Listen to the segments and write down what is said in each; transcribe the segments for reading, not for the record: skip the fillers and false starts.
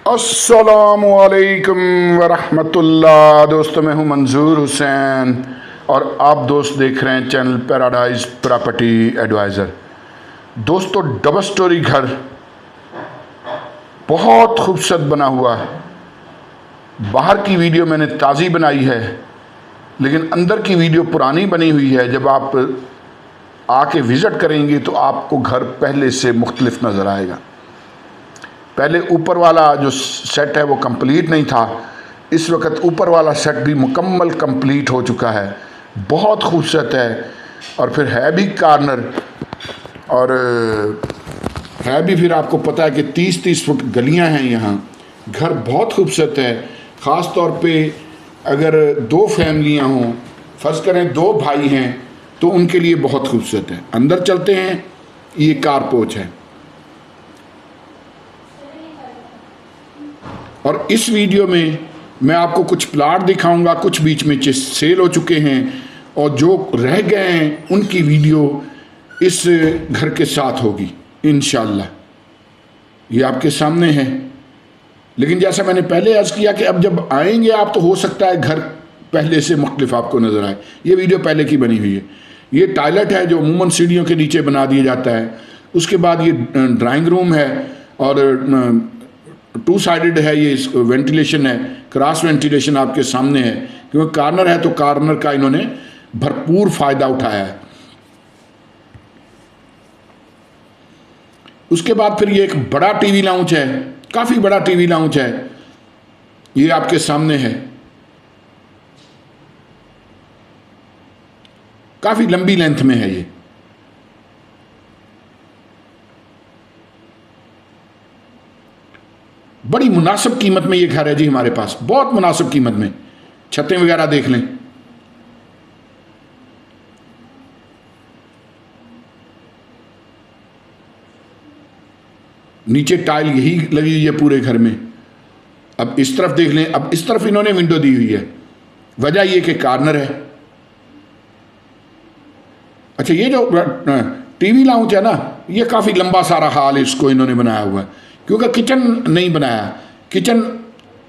अस्सलामुअलैकुम वरहमतुल्लाह। दोस्तों, मैं हूं मंजूर हुसैन और आप दोस्त देख रहे हैं चैनल पैराडाइज प्रॉपर्टी एडवाइज़र। दोस्तों, डबल स्टोरी घर बहुत खूबसूरत बना हुआ है। बाहर की वीडियो मैंने ताज़ी बनाई है, लेकिन अंदर की वीडियो पुरानी बनी हुई है। जब आप आके विज़िट करेंगे तो आपको घर पहले से मुख्तलिफ नज़र आएगा। पहले ऊपर वाला जो सेट है वो कंप्लीट नहीं था, इस वक्त ऊपर वाला सेट भी मुकम्मल कंप्लीट हो चुका है। बहुत खूबसूरत है और फिर है भी कॉर्नर, और है भी फिर आपको पता है कि 30-30 फुट गलियां हैं यहाँ। घर बहुत खूबसूरत है, ख़ास तौर पे अगर दो फैमिलियाँ हों, फ़र्ज़ करें 2 भाई हैं, तो उनके लिए बहुत खूबसूरत है। अंदर चलते हैं, ये कार पोर्च है। और इस वीडियो में मैं आपको कुछ प्लाट दिखाऊंगा, कुछ बीच में सेल हो चुके हैं और जो रह गए हैं उनकी वीडियो इस घर के साथ होगी इंशाल्लाह। ये आपके सामने है। लेकिन जैसा मैंने पहले अर्ज़ किया कि अब जब आएंगे आप तो हो सकता है घर पहले से मुख्तलिफ आपको नज़र आए। ये वीडियो पहले की बनी हुई है। ये टॉयलेट है जो अमूमन सीढ़ियों के नीचे बना दिया जाता है। उसके बाद ये ड्राइंग रूम है और 2 साइडेड है। ये वेंटिलेशन है, क्रॉस वेंटिलेशन आपके सामने है, क्योंकि कॉर्नर है तो कॉर्नर का इन्होंने भरपूर फ़ायदा उठाया है। उसके बाद फिर ये एक बड़ा टीवी लाउंज है, काफ़ी बड़ा टीवी लाउंज है, ये आपके सामने है। काफ़ी लंबी लेंथ में है ये। बड़ी मुनासिब कीमत में ये घर है जी हमारे पास, बहुत मुनासिब कीमत में। छतें वगैरह देख लें। नीचे टाइल यही लगी हुई है पूरे घर में। अब इस तरफ देख लें। अब इस तरफ इन्होंने विंडो दी हुई है, वजह ये कि कॉर्नर है। अच्छा, ये जो टीवी लाउंज है ना, ये काफ़ी लंबा सारा हाल इसको इन्होंने बनाया हुआ है, क्योंकि किचन नहीं बनाया। किचन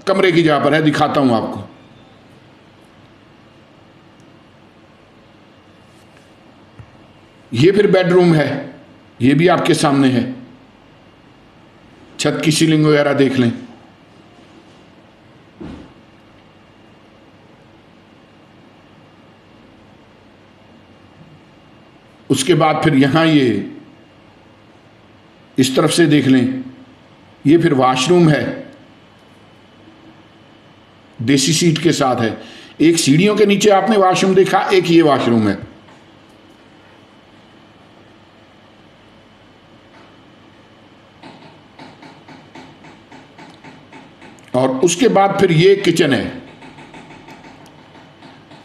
कमरे की जगह पर है, दिखाता हूं आपको। ये फिर बेडरूम है, ये भी आपके सामने है। छत की सीलिंग वगैरह देख लें। उसके बाद फिर यहां ये इस तरफ से देख लें, ये फिर वॉशरूम है, देसी सीट के साथ है। एक सीढ़ियों के नीचे आपने वॉशरूम देखा, एक ये वॉशरूम है। और उसके बाद फिर ये किचन है।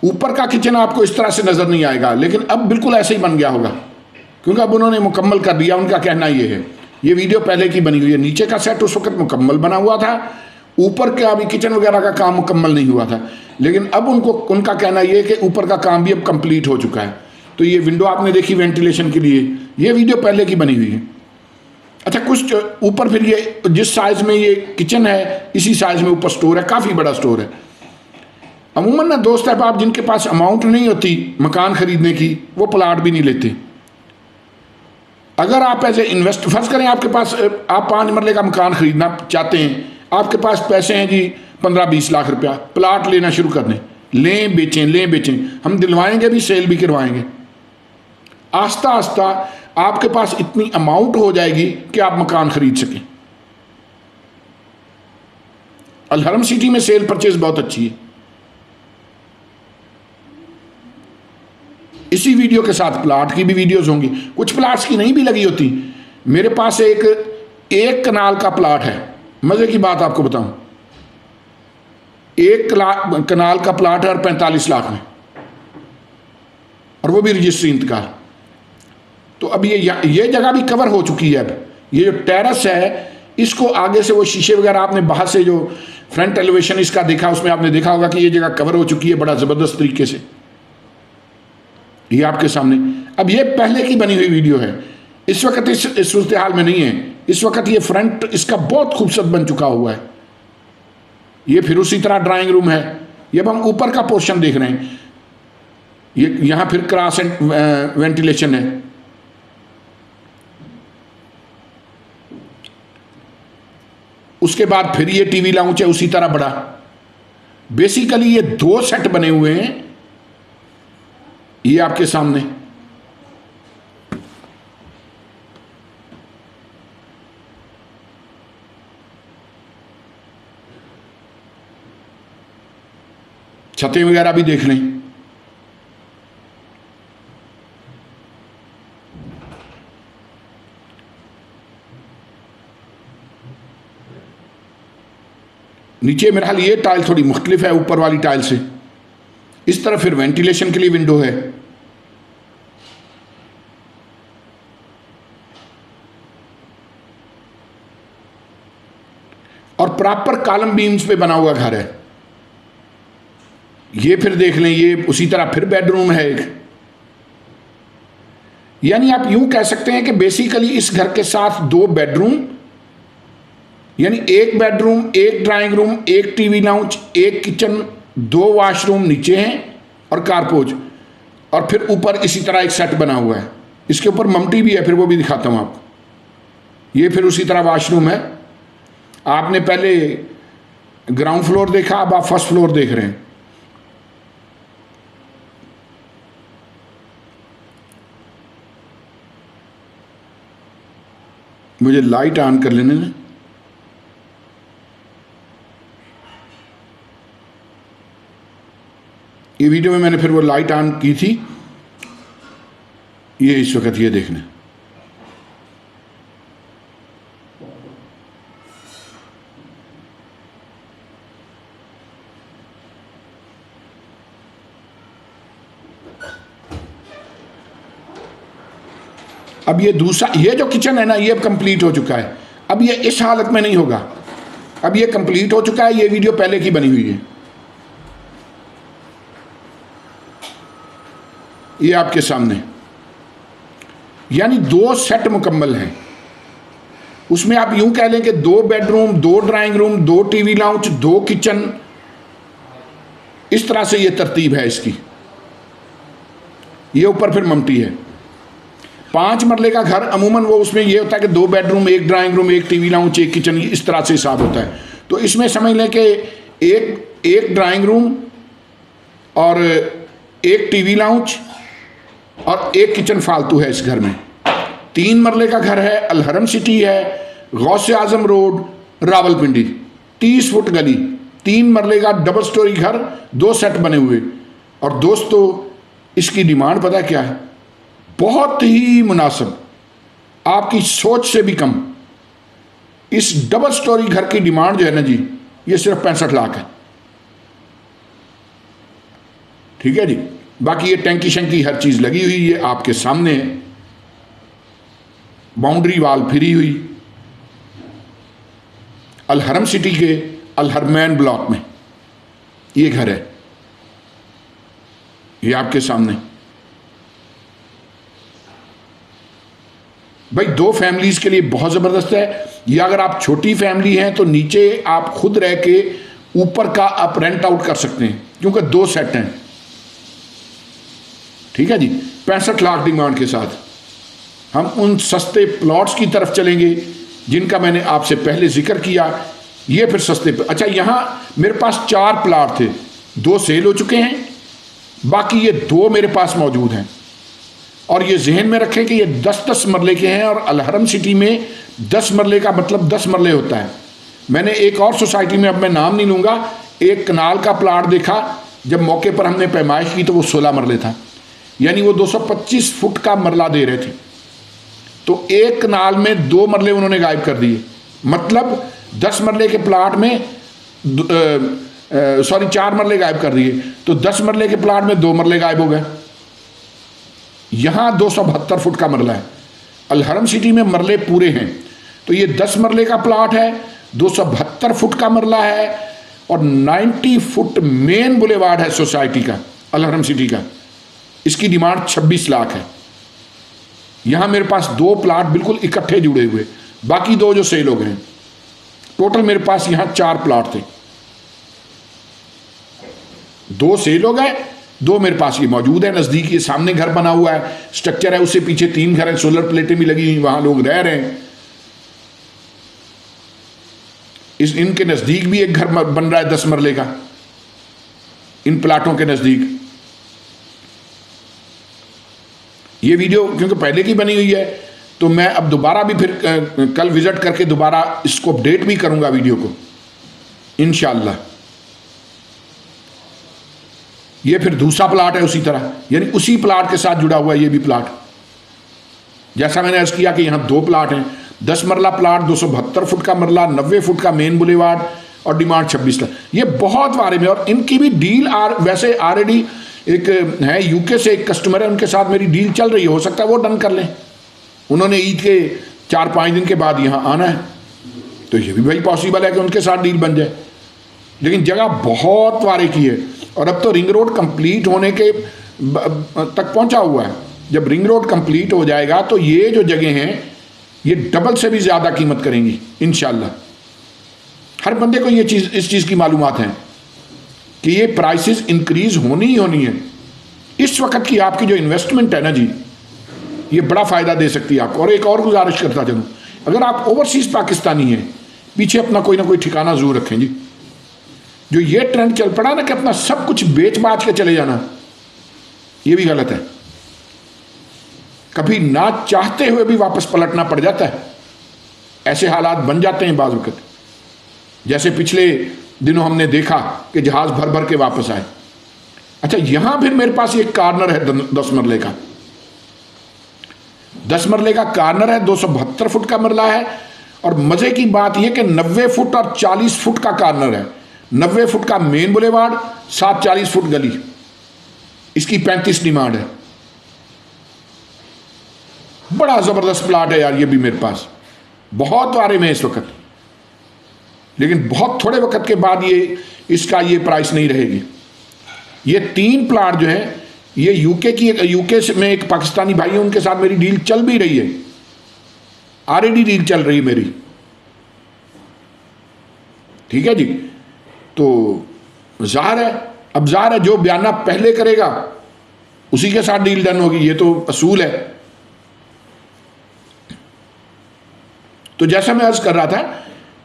ऊपर का किचन आपको इस तरह से नजर नहीं आएगा, लेकिन अब बिल्कुल ऐसे ही बन गया होगा, क्योंकि अब उन्होंने मुकम्मल कर दिया। उनका कहना ये है, ये वीडियो पहले की बनी हुई है। नीचे का सेट उस वक्त मुकम्मल बना हुआ था, ऊपर का अभी किचन वगैरह का काम मुकम्मल नहीं हुआ था, लेकिन अब उनका कहना यह है कि ऊपर का काम भी अब कंप्लीट हो चुका है। तो ये विंडो आपने देखी वेंटिलेशन के लिए, ये वीडियो पहले की बनी हुई है। अच्छा, कुछ ऊपर फिर ये जिस साइज में ये किचन है, इसी साइज में ऊपर स्टोर है, काफ़ी बड़ा स्टोर है। अमूमन ना दोस्त आप जिनके पास अमाउंट नहीं होती मकान खरीदने की, वो प्लाट भी नहीं लेते। अगर आप एज ए इन्वेस्ट, फर्ज करें आपके पास, आप 5 मरले का मकान खरीदना चाहते हैं, आपके पास पैसे हैं जी 15-20 लाख रुपया, प्लाट लेना शुरू कर दें। लें बेचें, लें बेचें, हम दिलवाएंगे भी, सेल भी करवाएंगे। आस्ता आस्ता आपके पास इतनी अमाउंट हो जाएगी कि आप मकान खरीद सकें। अलहरम सिटी में सेल परचेज बहुत अच्छी है। इसी वीडियो के साथ प्लाट की भी वीडियोस होंगी, कुछ प्लाट्स की नहीं भी लगी होती। मेरे पास एक कनाल का प्लाट है, मजे की बात आपको बताऊं, एक कनाल का प्लाट है और 45 लाख में, और वो भी रजिस्ट्री इंतकाल। तो अब ये जगह भी कवर हो चुकी है। अब ये जो टेरेस है, इसको आगे से वो शीशे वगैरह आपने बाहर से जो फ्रंट एलिवेशन इसका देखा, उसमें आपने देखा होगा कि ये जगह कवर हो चुकी है बड़ा ज़बरदस्त तरीके से। ये आपके सामने। अब ये पहले की बनी हुई वीडियो है, इस वक्त इस सूरत हाल में नहीं है। इस वक्त ये फ्रंट इसका बहुत खूबसूरत बन चुका हुआ है। ये फिर उसी तरह ड्राइंग रूम है। ये अब हम ऊपर का पोर्शन देख रहे हैं। ये यहाँ फिर क्रॉस वेंटिलेशन है। उसके बाद फिर ये टीवी लाउंज है उसी तरह बड़ा। बेसिकली ये 2 सेट बने हुए हैं, ये आपके सामने। छतें वगैरह भी देख लें। नीचे मेरे ख्याल ये टाइल थोड़ी मुख्तलिफ है ऊपर वाली टाइल से। इस तरफ फिर वेंटिलेशन के लिए विंडो है। और प्रॉपर कॉलम बीम्स पे बना हुआ घर है। ये फिर देख लें, ये उसी तरह फिर बेडरूम है एक। यानी आप यूं कह सकते हैं कि बेसिकली इस घर के साथ 2 बेडरूम, यानी 1 bedroom, 1 drawing room, 1 TV lounge, 1 kitchen, 2 washroom नीचे हैं और कारपोच, और फिर ऊपर इसी तरह एक सेट बना हुआ है। इसके ऊपर ममटी भी है, फिर वो भी दिखाता हूं आपको। ये फिर उसी तरह वॉशरूम है। आपने पहले ग्राउंड फ्लोर देखा, अब आप फर्स्ट फ्लोर देख रहे हैं। मुझे लाइट ऑन कर लेने दें। ये वीडियो में मैंने फिर वो लाइट ऑन की थी। ये इस वक्त ये देखने, अब ये दूसरा, ये जो किचन है ना, ये अब कंप्लीट हो चुका है। अब ये इस हालत में नहीं होगा, अब ये कंप्लीट हो चुका है। ये वीडियो पहले की बनी हुई है। ये आपके सामने, यानी 2 सेट मुकम्मल हैं। उसमें आप यूं कह लें कि 2 bedroom, 2 drawing room, 2 TV lounge, 2 kitchen, इस तरह से ये तरतीब है इसकी। ये ऊपर फिर ममटी है। 5 मरले का घर अमूमन वो उसमें ये होता है कि 2 bedroom, 1 drawing room, 1 TV lounge, 1 kitchen, इस तरह से हिसाब होता है। तो इसमें समझ लें कि एक ड्राइंग रूम और 1 टीवी लाउंज और 1 किचन फालतू है इस घर में। 3 मरले का घर है, अलहरम सिटी है, गौसे आजम रोड, रावलपिंडी, 30 फुट गली, 3 मरले का डबल स्टोरी घर, 2 सेट बने हुए। और दोस्तों इसकी डिमांड पता क्या है? बहुत ही मुनासिब, आपकी सोच से भी कम। इस डबल स्टोरी घर की डिमांड जो है ना जी, ये सिर्फ 65 लाख है। ठीक है जी। बाकी ये टैंकी शंकी हर चीज लगी हुई है आपके सामने है। बाउंड्री वाल फिरी हुई, अलहरम सिटी के अलहरमैन ब्लॉक में ये घर है। ये आपके सामने भाई 2 फैमिलीज के लिए बहुत ज़बरदस्त है। या अगर आप छोटी फैमिली हैं तो नीचे आप खुद रह के ऊपर का आप रेंट आउट कर सकते हैं, क्योंकि 2 सेट हैं। ठीक है जी। 65 लाख डिमांड के साथ हम उन सस्ते प्लॉट्स की तरफ चलेंगे जिनका मैंने आपसे पहले जिक्र किया। ये फिर सस्ते अच्छा, यहाँ मेरे पास 4 प्लाट थे, 2 सेल हो चुके हैं, बाकी ये 2 मेरे पास मौजूद हैं। और ये जहन में रखें कि ये 10-10 मरले के हैं, और अलहरम सिटी में 10 मरले का मतलब 10 मरले होता है। मैंने एक और सोसाइटी में, अब मैं नाम नहीं लूँगा, एक कनाल का प्लाट देखा, जब मौके पर हमने पैमाइश की तो वो 16 मरले था, यानी वो 225 फुट का मरला दे रहे थे। तो एक कनाल में 2 मरले उन्होंने गायब कर दिए। मतलब 10 मरले के प्लाट में 4 मरले गायब कर दिए, तो 10 मरले के प्लाट में 2 मरले गायब हो गए। यहाँ 272 फुट का मरला है। अलहरम सिटी में मरले पूरे हैं। तो ये 10 मरले का प्लाट है, 272 फुट का मरला है, और 90 फुट मेन बुलेवार्ड है सोसाइटी का, अलहरम सिटी का। इसकी डिमांड 26 लाख है। यहाँ मेरे पास 2 प्लाट बिल्कुल इकट्ठे जुड़े हुए, बाकी 2 जो सेल हो गए। टोटल मेरे पास यहाँ 4 प्लाट थे। 2 सेल हो गए, 2 मेरे पास ये मौजूद है नज़दीक, ये सामने घर बना हुआ है, स्ट्रक्चर है, उससे पीछे 3 घर हैं, सोलर प्लेटें भी लगी हुई, वहाँ लोग रह रहे हैं। इनके नज़दीक भी एक घर बन रहा है 10 मरले का, इन प्लाटों के नज़दीक। ये वीडियो क्योंकि पहले की बनी हुई है, तो मैं अब दोबारा भी फिर कल विजिट करके दोबारा इसको अपडेट भी करूंगा वीडियो को इंशाअल्लाह। ये फिर दूसरा प्लाट है उसी तरह, यानी उसी प्लाट के साथ जुड़ा हुआ है ये भी प्लाट। जैसा मैंने अर्ज किया कि यहाँ 2 प्लाट हैं, 10 मरला प्लाट, 272 फुट का मरला, 90 फुट का मेन बुलेवार्ड और डिमांड 26 लाख। ये बहुत बारे में, और इनकी भी डील वैसे ऑलरेडी एक है यूके से एक कस्टमर है, उनके साथ मेरी डील चल रही है, हो सकता है वो डन कर लें। उन्होंने ईद के 4-5 दिन के बाद यहाँ आना है, तो ये भी भाई पॉसिबल है कि उनके साथ डील बन जाए। लेकिन जगह बहुत वारे की है, और अब तो रिंग रोड कंप्लीट होने के तक पहुंचा हुआ है। जब रिंग रोड कंप्लीट हो जाएगा तो ये जो जगह हैं ये डबल से भी ज़्यादा कीमत करेंगी इंशाल्लाह। हर बंदे को ये चीज़, इस चीज़ की मालूमात है कि ये प्राइसेस इंक्रीज होनी ही होनी है। इस वक्त की आपकी जो इन्वेस्टमेंट है ना जी, ये बड़ा फ़ायदा दे सकती है आपको। और एक और गुजारिश करता चलूँ, अगर आप ओवरसीज़ पाकिस्तानी हैं, पीछे अपना कोई ना कोई ठिकाना ज़रूर रखें जी। जो ये ट्रेंड चल पड़ा ना कि अपना सब कुछ बेच बाच के चले जाना, ये भी गलत है। कभी ना चाहते हुए भी वापस पलटना पड़ जाता है, ऐसे हालात बन जाते हैं बाज़ वक़्त। जैसे पिछले दिनों हमने देखा कि जहाज़ भर भर के वापस आए। अच्छा, यहां फिर मेरे पास एक कार्नर है 10 मरले का, 10 मरले का कार्नर है, 272 फुट का मरला है। और मजे की बात यह कि 90 फुट और 40 फुट का कार्नर है। 90 फुट का मेन बुलेवार्ड, 40 फुट गली, इसकी 35 डिमांड है। बड़ा जबरदस्त प्लाट है यार ये भी मेरे पास, बहुत वारे में इस वक्त, लेकिन बहुत थोड़े वक्त के बाद इसका ये प्राइस नहीं रहेगी। ये 3 प्लाट जो है ये यूके में एक पाकिस्तानी भाई है, उनके साथ मेरी डील चल भी रही है, ऑलरेडी डील चल रही है मेरी, ठीक है जी। तो ज़ाहिर है, अब ज़ाहिर है जो बयाना पहले करेगा उसी के साथ डील डन होगी, ये तो असूल है। तो जैसा मैं अर्ज कर रहा था,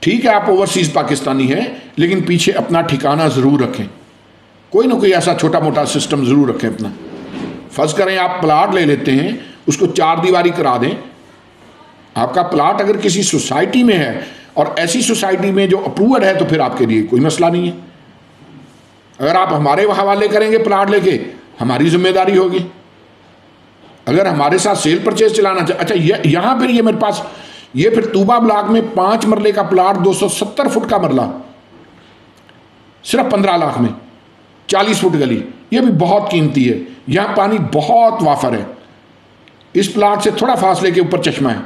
ठीक है आप ओवरसीज पाकिस्तानी हैं, लेकिन पीछे अपना ठिकाना ज़रूर रखें, कोई ना कोई ऐसा छोटा मोटा सिस्टम ज़रूर रखें अपना। फर्ज करें आप प्लाट ले लेते हैं, उसको 4 दीवारी करा दें। आपका प्लाट अगर किसी सोसाइटी में है और ऐसी सोसाइटी में जो अप्रूव्ड है, तो फिर आपके लिए कोई मसला नहीं है। अगर आप हमारे हवाले करेंगे प्लाट लेके, हमारी जिम्मेदारी होगी। अगर हमारे साथ सेल परचेज चलाना चाहिए। अच्छा, यहाँ फिर ये मेरे पास ये फिर तूबा ब्लॉक में 5 मरले का प्लाट, 270 फुट का मरला, सिर्फ 15 लाख में, 40 फुट गली, ये भी बहुत कीमती है। यहाँ पानी बहुत वाफर है। इस प्लाट से थोड़ा फासले के ऊपर चश्मा है,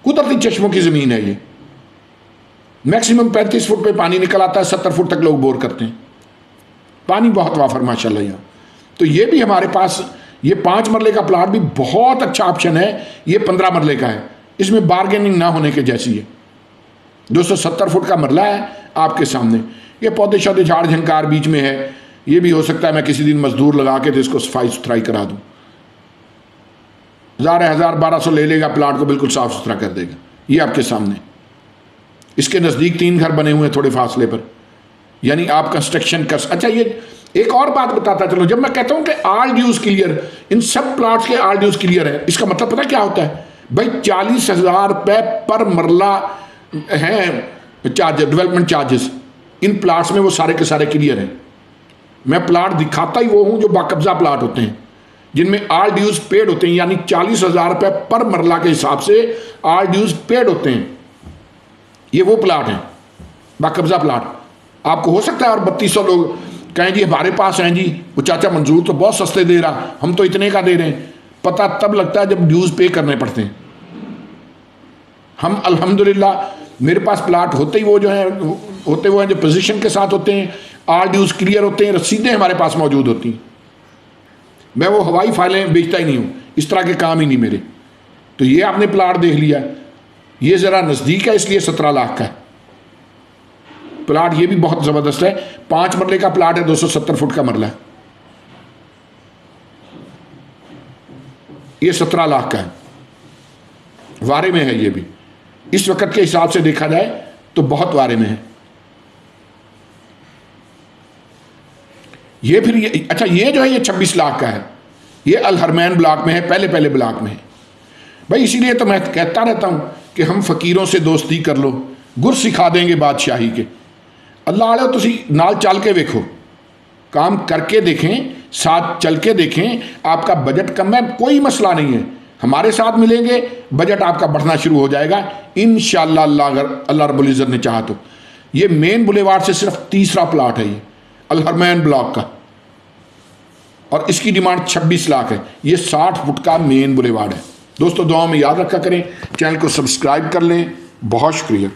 कुदरती चश्मों की ज़मीन है। ये मैक्सिमम 35 फुट पे पानी निकल आता है, 70 फुट तक लोग बोर करते हैं। पानी बहुत वाफर माशाल्लाह यहाँ। तो ये भी हमारे पास, ये 5 मरले का प्लाट भी बहुत अच्छा ऑप्शन है। ये 15 मरले का है, इसमें बार्गेनिंग ना होने के जैसी है। 270 फुट का मरला है आपके सामने। ये पौधे शौधे झाड़ झंकार बीच में है। ये भी हो सकता है मैं किसी दिन मजदूर लगा के तो इसको सफाई सुथराई करा दूँ। 1000-1200 ले लेगा, प्लाट को बिल्कुल साफ सुथरा कर देगा। ये आपके सामने, इसके नज़दीक 3 घर बने हुए हैं थोड़े फासले पर, यानी आप कंस्ट्रक्शन कर। अच्छा, ये एक और बात बताता चलो, जब मैं कहता हूं कि ऑल ड्यूज क्लियर, इन सब प्लाट्स के ऑल ड्यूज क्लियर है, इसका मतलब पता क्या होता है भाई? 40,000 रुपये पर मरला है चार्ज, डेवलपमेंट चार्जेस इन प्लाट्स में, वो सारे के सारे क्लियर हैं। मैं प्लाट दिखाता ही वो हूं जो बाकब्जा प्लाट होते हैं, जिनमें ऑल ड्यूज पेड होते हैं, यानी 40,000 रुपये पर मरला के हिसाब से ऑल ड्यूज पेड होते हैं। ये वो प्लाट हैं, बाकब्जा प्लाट। आपको हो सकता है और 3200 लोग कहें जी हमारे पास हैं जी, वो चाचा मंजूर तो बहुत सस्ते दे रहा, हम तो इतने का दे रहे हैं। पता तब लगता है जब ड्यूज पे करने पड़ते हैं। हम अल्हम्दुलिल्लाह मेरे पास प्लाट होते ही वो जो है होते वो हैं जो पोजीशन के साथ होते हैं, ऑल ड्यूज क्लियर होते हैं, रसीदें हमारे पास मौजूद होती हैं। मैं वो हवाई फाइलें बेचता ही नहीं हूँ, इस तरह के काम ही नहीं मेरे। तो ये आपने प्लाट देख लिया, ये ज़रा नज़दीक है इसलिए 17 लाख का है प्लाट। ये भी बहुत ज़बरदस्त है, 5 मरले का प्लाट है, 270 फुट का मरला है, ये 17 लाख का है, वारे में है। ये भी इस वक्त के हिसाब से देखा जाए तो बहुत वारे में है। ये फिर ये अच्छा, ये जो है ये 26 लाख का है, ये अल हरमैन ब्लॉक में है, पहले ब्लॉक में है भाई। इसीलिए तो मैं कहता रहता हूं कि हम फकीरों से दोस्ती कर लो, गुर सिखा देंगे बादशाही के। अल्लाह आले तुसी नाल चल के देखो, काम करके देखें, साथ चल के देखें। आपका बजट कम है, कोई मसला नहीं है, हमारे साथ मिलेंगे, बजट आपका बढ़ना शुरू हो जाएगा इंशाअल्लाह। अल्लाह रब्बुल इज़्ज़त ने चाहा तो। ये मेन बुलेवार्ड से सिर्फ 3रा प्लाट है, ये अल हरमैन ब्लॉक का, और इसकी डिमांड 26 लाख है। ये 60 फुट का मेन बुलेवार्ड है। दोस्तों दुआओं में याद रखा करें, चैनल को सब्सक्राइब कर लें। बहुत शुक्रिया।